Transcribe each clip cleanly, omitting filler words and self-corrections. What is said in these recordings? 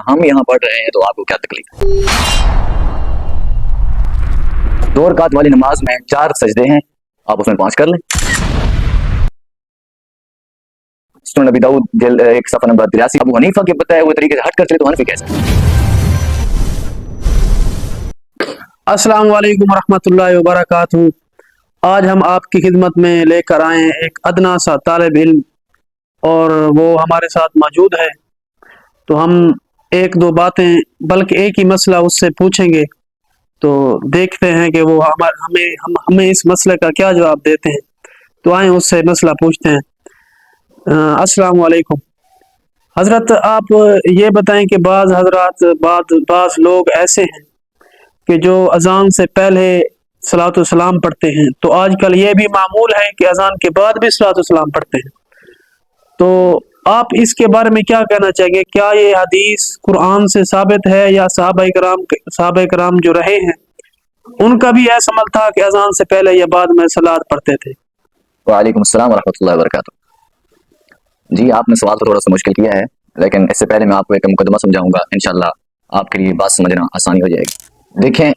हम यहाँ पढ़ रहे हैं तो आपको क्या तकलीफ है? 2 रकात वाली नमाज में 4 सजदे हैं, आप उसमें 5 कर लें। सुनन नबी दाऊद जिल्द 1 सफ़ा नंबर 83। अबू हनीफा के बताए हुए तरीके से हट कर चले तो हनफी कैसे? अस्सलाम वालेकुम रहमतुल्लाहि व बरकातहू। आज हम आपकी खिदमत में लेकर आए हैं एक अदना सा तालिब इल्म, और वो हमारे साथ मौजूद है। तो हम एक दो बातें, बल्कि एक ही मसला उससे पूछेंगे, तो देखते हैं कि वो हमें इस मसले का क्या जवाब देते हैं। तो आए उससे मसला पूछते हैं। अस्सलाम वालेकुम हज़रत, आप ये बताएं कि बाज़ लोग ऐसे हैं कि जो अजान से पहले सलातो सलाम पढ़ते हैं, तो आजकल ये भी मामूल है कि अजान के बाद भी सलातो सलाम पढ़ते हैं। तो आप इसके बारे में क्या कहना चाहेंगे? क्या ये हदीस कुरान से साबित है, या साहबा कराम जो रहे हैं उनका भी ऐसा अमल था कि अजान से पहले या बाद में सलात पढ़ते थे? वालेकुम अस्सलाम वरहमतुल्लाहि वबरकातुहू। जी, आपने सवाल तो थोड़ा सा मुश्किल किया है, लेकिन इससे पहले मैं आपको एक मुकदमा समझाऊंगा, इंशाल्लाह आपके लिए बात समझना आसानी हो जाएगी। देखें,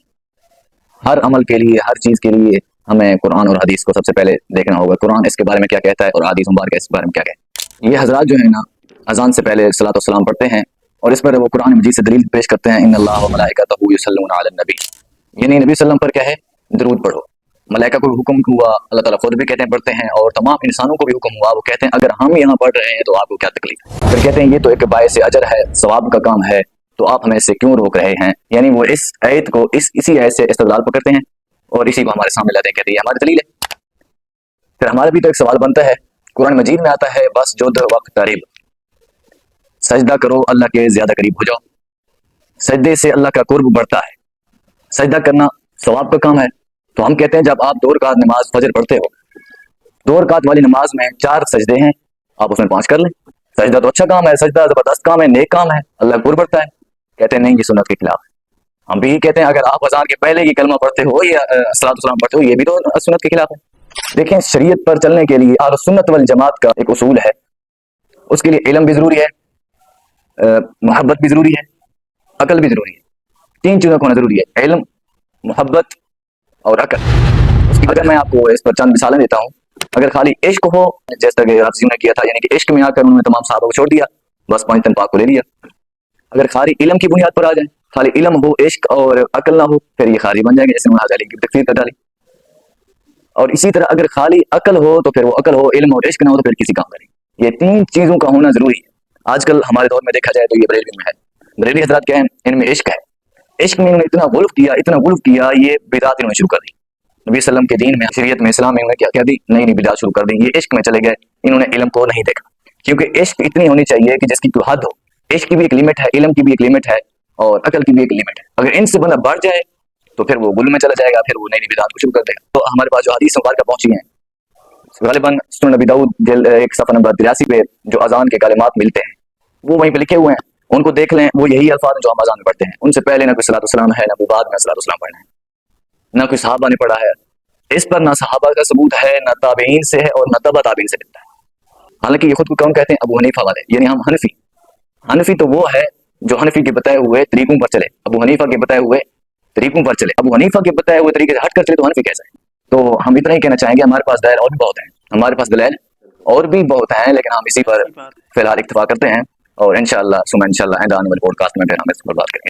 हर अमल के लिए, हर चीज़ के लिए हमें कुरान और हदीस को सबसे पहले देखना होगा। कुरान इसके बारे में क्या कहता है और हदीस मुबारक इसके बारे में क्या कहता है। ये हजरात जो है ना, अजान से पहले सलातो सलाम पढ़ते हैं, और इस पर वो कुरान मजीद से दलील पेश करते हैं, इन्नल्लाह व मलाइकतहू युसल्लूना अलन नबी, यानी नबी सल्लम पर क्या है, दरूद पढ़ो। मलाइका को भी हुक्म हुआ, अल्लाह ताला खुद भी कहते हैं पढ़ते हैं, और तमाम इंसानों को भी हुक्म हुआ। वो कहते हैं अगर हम यहाँ पढ़ रहे हैं तो आपको क्या तकलीफ है? फिर कहते हैं ये तो एक बायस अजर है, सवाब का काम है, तो आप हमें इससे क्यों रोक रहे हैं? यानी वो इस आयत को इसी आयत से इस्तेदलाल पकड़ते हैं और इसी को हमारे सामने लाते हैं, कहते हैं हमारी दलील है। फिर हमारा भी तो एक सवाल बनता है, कुरान मजीद में आता है बस जो वक्त करीब, सजदा करो अल्लाह के ज्यादा करीब हो जाओ। सजदे से अल्लाह का कुर्ब बढ़ता है, सजदा करना सवाब का काम है। तो हम कहते हैं जब आप 2 रकात नमाज फजर पढ़ते हो, 2 रकात वाली नमाज में 4 सजदे हैं, आप उसमें 5 कर लें। सजदा तो अच्छा काम है, सजदा जबरदस्त काम है, नेक काम है, अल्लाह कुर्ब बढ़ता है। कहते हैं नहीं, ये सुन्नत के खिलाफ है। हम भी कहते हैं अगर आप अज़ान के पहले ये कलमा पढ़ते हो या सलातो सलाम पढ़ते हो, ये भी तो सुन्नत के खिलाफ है। देखें, शरीयत पर चलने के लिए अहले सुन्नत वल जमात का एक उसूल है, उसके लिए इल्म भी जरूरी है, मोहब्बत भी जरूरी है, अकल भी जरूरी है। 3 चीज़ों का होना जरूरी है, इल्म, मोहब्बत और अकल। उसकी अगर मैं आपको इस पर चंद मिसालें देता हूँ, अगर खाली इश्क हो, जैसा कि हाफिज़ ने किया था, यानी कि इश्क में आकर उन्होंने तमाम सहाबा को छोड़ दिया, बस 5 तन पाक को ले लिया। अगर खाली इल्म की बुनियाद पर आ जाए, खाली इल्म हो, इश्क और अकल ना हो, फिर ये खारिज बन जाएंगे, जैसे उन्होंने अली की तकफीर कर डाली। और इसी तरह अगर खाली अकल हो तो फिर वो अकल हो, इल्म और इश्क ना हो तो फिर किसी काम करें। ये 3 चीज़ों का होना जरूरी है। आजकल हमारे दौर में देखा जाए तो ये बरेलवी में है। बरेलवी हजरात क्या है, इनमें इश्क है, इश्क में इन्होंने इतना गुल्फ किया, ये बिदात इन्होंने शुरू कर दी। नबी सल्लम के दीन में, शरीयत में, इस्लाम में क्या क्या दी, नई बिदात शुरू कर दी। ये इश्क में चले गए, इन्होंने इल्म को नहीं देखा, क्योंकि इश्क इतनी होनी चाहिए कि जिसकी कोई हद हो। इश्क की भी एक लिमिट है, इल्म की भी एक लिमिट है, और अकल की भी एक लिमिट है। अगर इनसे बंदा बढ़ जाए तो फिर वो गुल में चला जाएगा, फिर वो नई बिदात को शुरू कर देगा। तो हमारे पास जो हदीस मुबारक पहुंची हैं, गालिबन सुनन नबी दाऊद जिल्द 1 सफ़ा नंबर 83 पे जो अजान के कलिमात मिलते हैं, वो वहीं पे लिखे हुए हैं, उनको देख लें। वो यही अल्फाज जो हम अजान में पढ़ते हैं, उनसे पहले ना कोई सलातो सलाम है, ना कोई बाद में सलातो सलाम पढ़ना है, ना कोई सहाबा ने पढ़ा है। इस पर ना सहाबा का सबूत है, ना ताबीन से है, और ना तबा ताबीन से मिलता है। हालांकि ये खुद को कौन कहते हैं? अबू हनीफा वाले, यानी हम हनफी। हनफी तो वो है जो हनफी के बताए हुए तरीकों पर चले, अबू हनीफा के बताए हुए तरीकों पर चले। अबू हनीफा के बताए हुए तरीके से हट कर चले तो हनफी कैसे है? तो हम इतना ही कहना चाहेंगे, हमारे पास दलाइल और भी बहुत हैं, हमारे पास दलाइल और भी बहुत हैं, लेकिन हम इसी पर फिलहाल इक्तफा करते हैं, और इंशाअल्लाह आइंदा आने वाले पॉडकास्ट में फिर हम इस पर बात करेंगे।